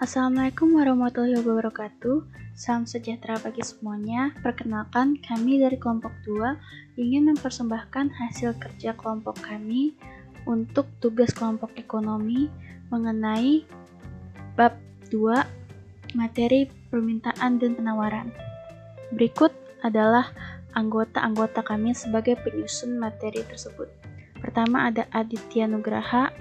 Assalamualaikum warahmatullahi wabarakatuh. Salam sejahtera bagi semuanya. Perkenalkan, kami dari kelompok 2 ingin mempersembahkan hasil kerja kelompok kami untuk tugas kelompok ekonomi mengenai bab 2 materi permintaan dan penawaran. Berikut adalah anggota-anggota kami sebagai penyusun materi tersebut. Pertama ada Aditya Nugraha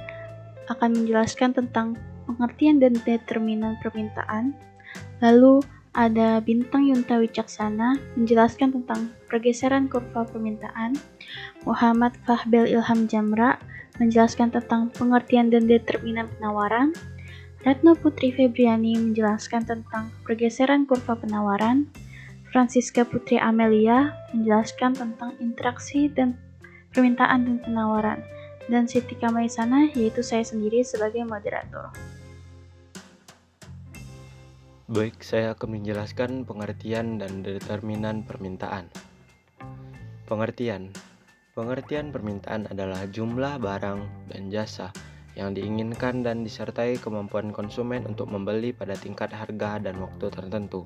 akan menjelaskan tentang pengertian dan determinan permintaan. Lalu ada Bintang Yunta Wicaksana menjelaskan tentang pergeseran kurva permintaan. Muhammad Fahbel Ilham Jamra menjelaskan tentang pengertian dan determinan penawaran. Retno Putri Febriani menjelaskan tentang pergeseran kurva penawaran. Francisca Putri Amelia menjelaskan tentang interaksi dan permintaan dan penawaran. Dan Siti Kamaisana, yaitu saya sendiri sebagai moderator. Baik, saya akan menjelaskan pengertian dan determinan permintaan. Pengertian permintaan adalah jumlah barang dan jasa yang diinginkan dan disertai kemampuan konsumen untuk membeli pada tingkat harga dan waktu tertentu.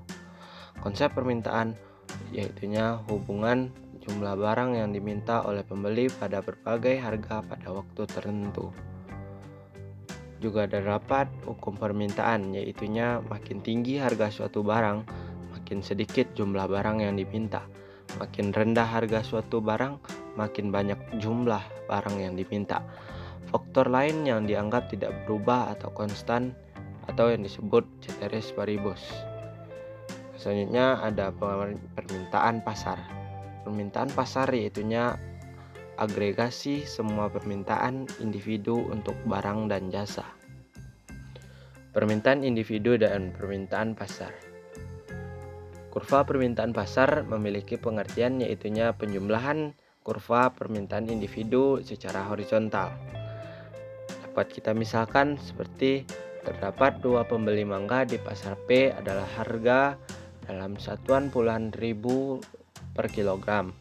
Konsep permintaan yaitunya hubungan jumlah barang yang diminta oleh pembeli pada berbagai harga pada waktu tertentu. Juga terdapat hukum permintaan, yaitunya makin tinggi harga suatu barang, makin sedikit jumlah barang yang diminta. Makin rendah harga suatu barang, makin banyak jumlah barang yang diminta. Faktor lain yang dianggap tidak berubah atau konstan atau yang disebut ceteris paribus. Selanjutnya ada permintaan pasar. Permintaan pasar yaitunya agregasi semua permintaan individu untuk barang dan jasa. Permintaan individu dan permintaan pasar. Kurva permintaan pasar memiliki pengertian yaitunya penjumlahan kurva permintaan individu secara horizontal. Dapat kita misalkan seperti terdapat 2 pembeli mangga di pasar P adalah harga dalam satuan puluhan ribu per kilogram.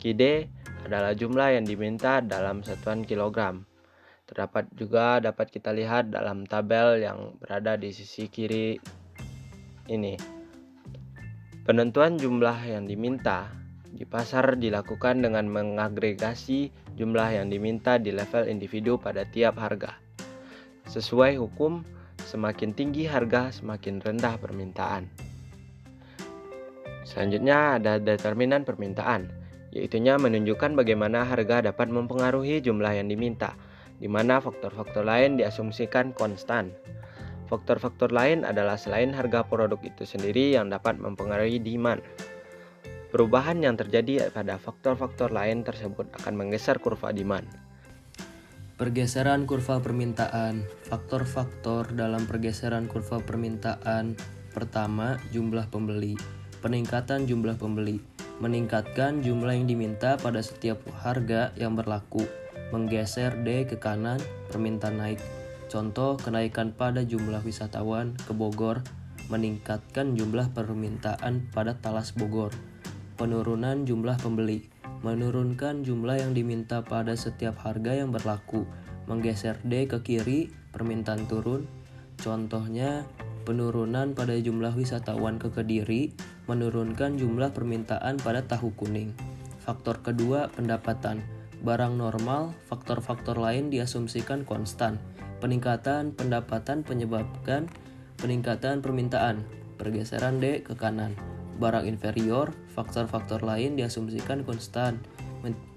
Kide adalah jumlah yang diminta dalam satuan kilogram. Dapat kita lihat dalam tabel yang berada di sisi kiri ini. Penentuan jumlah yang diminta di pasar dilakukan dengan mengagregasi jumlah yang diminta di level individu pada tiap harga. Sesuai hukum, semakin tinggi harga, semakin rendah permintaan. Selanjutnya ada determinan permintaan, yaitunya menunjukkan bagaimana harga dapat mempengaruhi jumlah yang diminta, di mana faktor-faktor lain diasumsikan konstan. Faktor-faktor lain adalah selain harga produk itu sendiri yang dapat mempengaruhi demand. Perubahan yang terjadi pada faktor-faktor lain tersebut akan menggeser kurva demand. Pergeseran kurva permintaan. Faktor-faktor dalam pergeseran kurva permintaan. Pertama, jumlah pembeli. Peningkatan jumlah pembeli. Meningkatkan jumlah yang diminta pada setiap harga yang berlaku. Menggeser D ke kanan, permintaan naik. Contoh, kenaikan pada jumlah wisatawan ke Bogor meningkatkan jumlah permintaan pada Talas Bogor. Penurunan jumlah pembeli. Menurunkan jumlah yang diminta pada setiap harga yang berlaku. Menggeser D ke kiri, permintaan turun. Contohnya, penurunan pada jumlah wisatawan ke Kediri menurunkan jumlah permintaan pada tahu kuning. Faktor kedua, pendapatan. Barang normal, faktor-faktor lain diasumsikan konstan. Peningkatan pendapatan menyebabkan peningkatan permintaan. Pergeseran D ke kanan. Barang inferior, faktor-faktor lain diasumsikan konstan.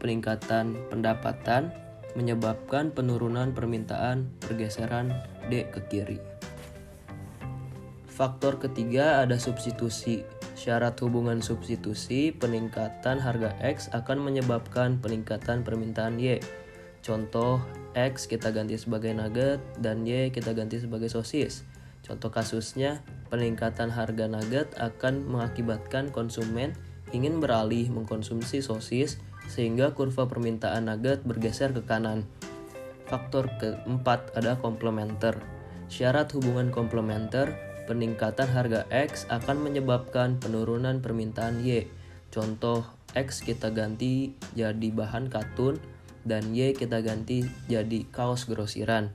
Peningkatan pendapatan menyebabkan penurunan permintaan. Pergeseran D ke kiri. Faktor ketiga ada substitusi. Syarat hubungan substitusi, peningkatan harga X akan menyebabkan peningkatan permintaan Y. Contoh, X kita ganti sebagai nugget dan Y kita ganti sebagai sosis. Contoh kasusnya, peningkatan harga nugget akan mengakibatkan konsumen ingin beralih mengkonsumsi sosis sehingga kurva permintaan nugget bergeser ke kanan. Faktor keempat ada komplementer. Syarat hubungan komplementer, peningkatan harga X akan menyebabkan penurunan permintaan Y. Contoh, X kita ganti jadi bahan katun dan Y kita ganti jadi kaos grosiran.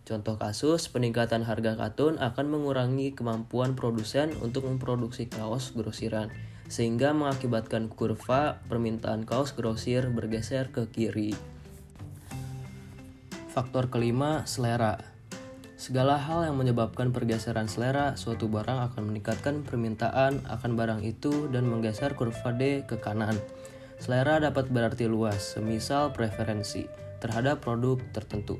Contoh kasus, peningkatan harga katun akan mengurangi kemampuan produsen untuk memproduksi kaos grosiran, sehingga mengakibatkan kurva permintaan kaos grosir bergeser ke kiri. Faktor kelima, selera. Segala hal yang menyebabkan pergeseran selera suatu barang akan meningkatkan permintaan akan barang itu dan menggeser kurva D ke kanan. Selera dapat berarti luas, semisal preferensi terhadap produk tertentu.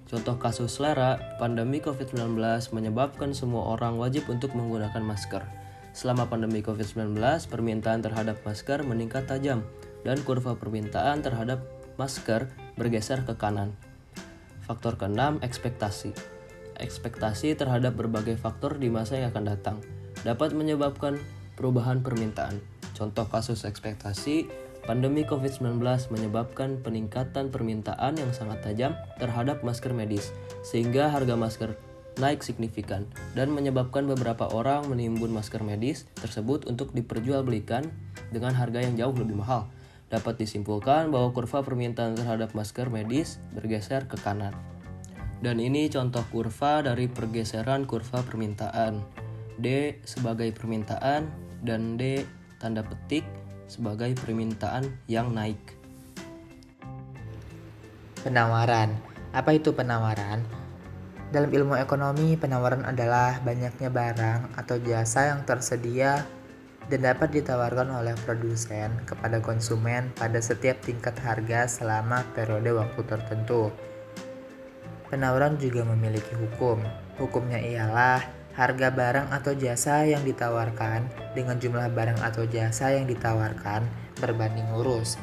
Contoh kasus selera, pandemi COVID-19 menyebabkan semua orang wajib untuk menggunakan masker. Selama pandemi COVID-19, permintaan terhadap masker meningkat tajam dan kurva permintaan terhadap masker bergeser ke kanan. Faktor keenam, ekspektasi. Ekspektasi terhadap berbagai faktor di masa yang akan datang dapat menyebabkan perubahan permintaan. Contoh kasus ekspektasi, pandemi COVID-19 menyebabkan peningkatan permintaan yang sangat tajam terhadap masker medis, sehingga harga masker naik signifikan dan menyebabkan beberapa orang menimbun masker medis tersebut untuk diperjualbelikan dengan harga yang jauh lebih mahal. Dapat disimpulkan bahwa kurva permintaan terhadap masker medis bergeser ke kanan. Dan ini contoh kurva dari pergeseran kurva permintaan. D sebagai permintaan dan D tanda petik sebagai permintaan yang naik. Penawaran. Apa itu penawaran? Dalam ilmu ekonomi, penawaran adalah banyaknya barang atau jasa yang tersedia dan dapat ditawarkan oleh produsen kepada konsumen pada setiap tingkat harga selama periode waktu tertentu. Penawaran juga memiliki hukum. Hukumnya ialah harga barang atau jasa yang ditawarkan dengan jumlah barang atau jasa yang ditawarkan berbanding lurus.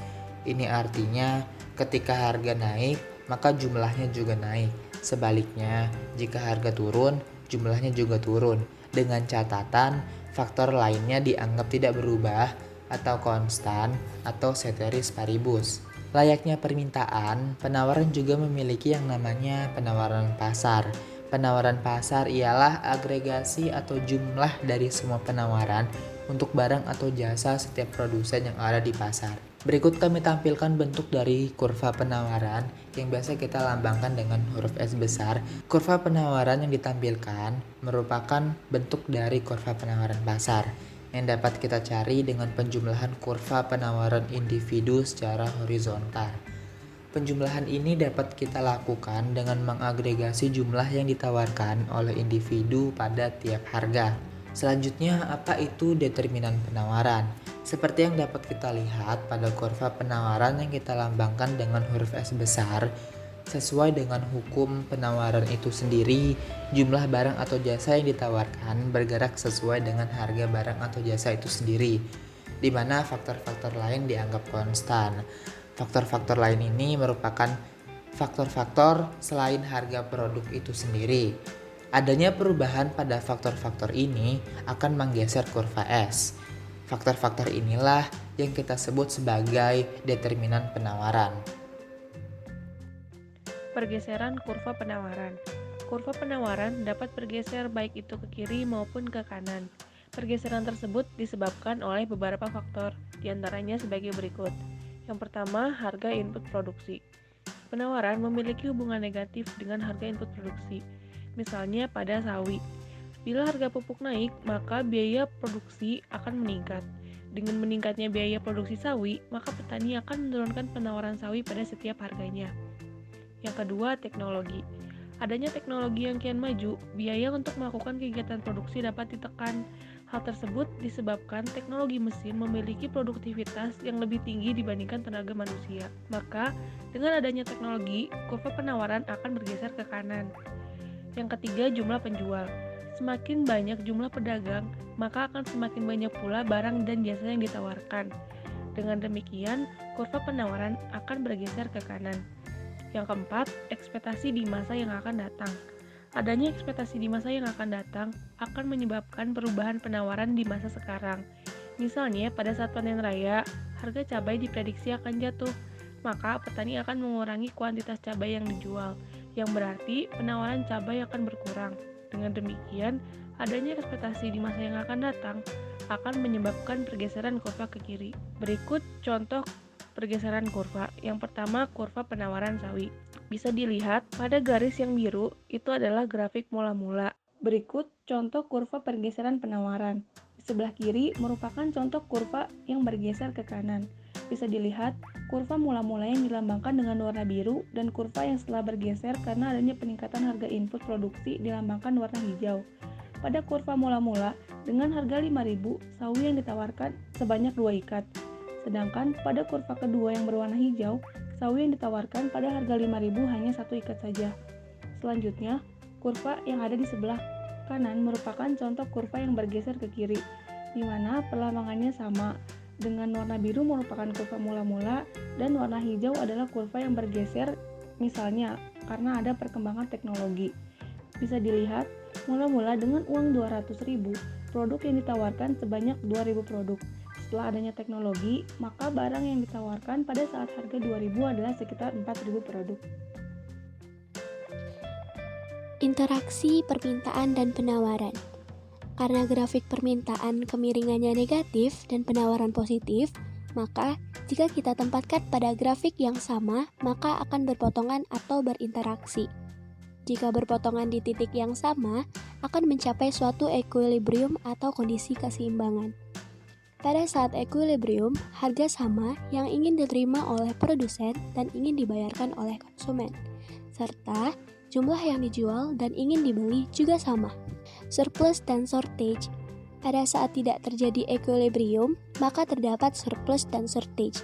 Ini artinya ketika harga naik, maka jumlahnya juga naik. Sebaliknya, jika harga turun, jumlahnya juga turun. Dengan catatan, faktor lainnya dianggap tidak berubah atau konstan atau ceteris paribus. Layaknya permintaan, penawaran juga memiliki yang namanya penawaran pasar. Penawaran pasar ialah agregasi atau jumlah dari semua penawaran untuk barang atau jasa setiap produsen yang ada di pasar. Berikut kami tampilkan bentuk dari kurva penawaran yang biasa kita lambangkan dengan huruf S besar. Kurva penawaran yang ditampilkan merupakan bentuk dari kurva penawaran pasar yang dapat kita cari dengan penjumlahan kurva penawaran individu secara horizontal. Penjumlahan ini dapat kita lakukan dengan mengagregasi jumlah yang ditawarkan oleh individu pada tiap harga. Selanjutnya, apa itu determinan penawaran? Seperti yang dapat kita lihat pada kurva penawaran yang kita lambangkan dengan huruf S besar, sesuai dengan hukum penawaran itu sendiri, jumlah barang atau jasa yang ditawarkan bergerak sesuai dengan harga barang atau jasa itu sendiri, di mana faktor-faktor lain dianggap konstan. Faktor-faktor lain ini merupakan faktor-faktor selain harga produk itu sendiri. Adanya perubahan pada faktor-faktor ini akan menggeser kurva S. Faktor-faktor inilah yang kita sebut sebagai determinan penawaran. Pergeseran kurva penawaran. Kurva penawaran dapat bergeser baik itu ke kiri maupun ke kanan. Pergeseran tersebut disebabkan oleh beberapa faktor, diantaranya sebagai berikut. Yang pertama, harga input produksi. Penawaran memiliki hubungan negatif dengan harga input produksi. Misalnya pada sawi. Bila harga pupuk naik, maka biaya produksi akan meningkat. Dengan meningkatnya biaya produksi sawi, maka petani akan menurunkan penawaran sawi pada setiap harganya. Yang kedua, teknologi. Adanya teknologi yang kian maju, biaya untuk melakukan kegiatan produksi dapat ditekan. Hal tersebut disebabkan teknologi mesin memiliki produktivitas yang lebih tinggi dibandingkan tenaga manusia. Maka, dengan adanya teknologi, kurva penawaran akan bergeser ke kanan. Yang ketiga, jumlah penjual. Semakin banyak jumlah pedagang, maka akan semakin banyak pula barang dan jasa yang ditawarkan. Dengan demikian, kurva penawaran akan bergeser ke kanan. Yang keempat, ekspektasi di masa yang akan datang. Adanya ekspektasi di masa yang akan datang akan menyebabkan perubahan penawaran di masa sekarang. Misalnya, pada saat panen raya, harga cabai diprediksi akan jatuh, maka petani akan mengurangi kuantitas cabai yang dijual, yang berarti penawaran cabai akan berkurang. Dengan demikian, adanya ekspektasi di masa yang akan datang akan menyebabkan pergeseran kurva ke kiri. Berikut contoh pergeseran kurva. Yang pertama, kurva penawaran sawi. Bisa dilihat pada garis yang biru itu adalah grafik mula-mula. Berikut contoh kurva pergeseran penawaran. Di sebelah kiri merupakan contoh kurva yang bergeser ke kanan. Bisa dilihat kurva mula-mula yang dilambangkan dengan warna biru dan kurva yang setelah bergeser karena adanya peningkatan harga input produksi dilambangkan warna hijau. Pada kurva mula-mula dengan harga 5.000, sawi yang ditawarkan sebanyak 2 ikat. Sedangkan pada kurva kedua yang berwarna hijau, sawi yang ditawarkan pada harga 5.000 hanya 1 ikat saja. Selanjutnya, kurva yang ada di sebelah kanan merupakan contoh kurva yang bergeser ke kiri, di mana perlambangannya sama. Dengan warna biru merupakan kurva mula-mula dan warna hijau adalah kurva yang bergeser, misalnya karena ada perkembangan teknologi. Bisa dilihat, mula-mula dengan uang 200.000, produk yang ditawarkan sebanyak 2.000 produk. Setelah adanya teknologi, maka barang yang ditawarkan pada saat harga 2.000 adalah sekitar 4.000 produk. Interaksi permintaan dan penawaran. Karena grafik permintaan kemiringannya negatif dan penawaran positif, maka jika kita tempatkan pada grafik yang sama, maka akan berpotongan atau berinteraksi. Jika berpotongan di titik yang sama, akan mencapai suatu equilibrium atau kondisi keseimbangan. Pada saat equilibrium, harga sama yang ingin diterima oleh produsen dan ingin dibayarkan oleh konsumen, serta jumlah yang dijual dan ingin dibeli juga sama. Surplus dan shortage. Pada saat tidak terjadi equilibrium, maka terdapat surplus dan shortage.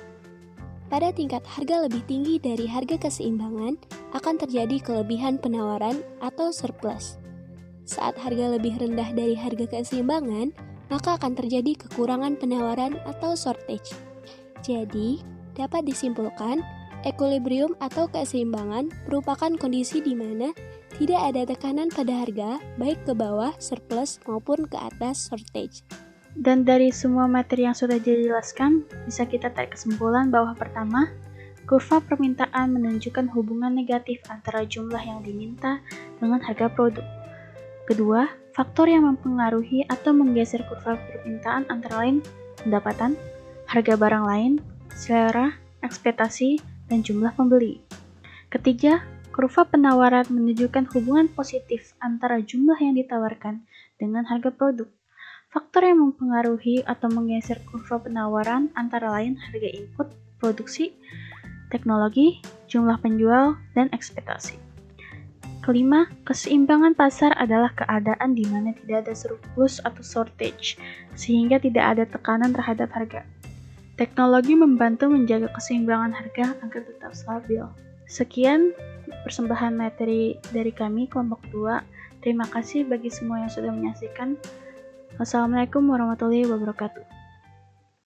Pada tingkat harga lebih tinggi dari harga keseimbangan, akan terjadi kelebihan penawaran atau surplus. Saat harga lebih rendah dari harga keseimbangan, maka akan terjadi kekurangan penawaran atau shortage. Jadi, dapat disimpulkan, equilibrium atau keseimbangan merupakan kondisi di mana tidak ada tekanan pada harga, baik ke bawah surplus maupun ke atas shortage. Dan dari semua materi yang sudah dijelaskan, bisa kita tarik kesimpulan bahwa pertama, kurva permintaan menunjukkan hubungan negatif antara jumlah yang diminta dengan harga produk. Kedua, faktor yang mempengaruhi atau menggeser kurva permintaan antara lain pendapatan, harga barang lain, selera, ekspektasi, dan jumlah pembeli. Ketiga, kurva penawaran menunjukkan hubungan positif antara jumlah yang ditawarkan dengan harga produk. Faktor yang mempengaruhi atau menggeser kurva penawaran antara lain harga input, produksi, teknologi, jumlah penjual, dan ekspektasi. Kelima, keseimbangan pasar adalah keadaan di mana tidak ada surplus atau shortage, sehingga tidak ada tekanan terhadap harga. Teknologi membantu menjaga keseimbangan harga agar tetap stabil. Sekian persembahan materi dari kami, kelompok 2. Terima kasih bagi semua yang sudah menyaksikan. Wassalamualaikum warahmatullahi wabarakatuh.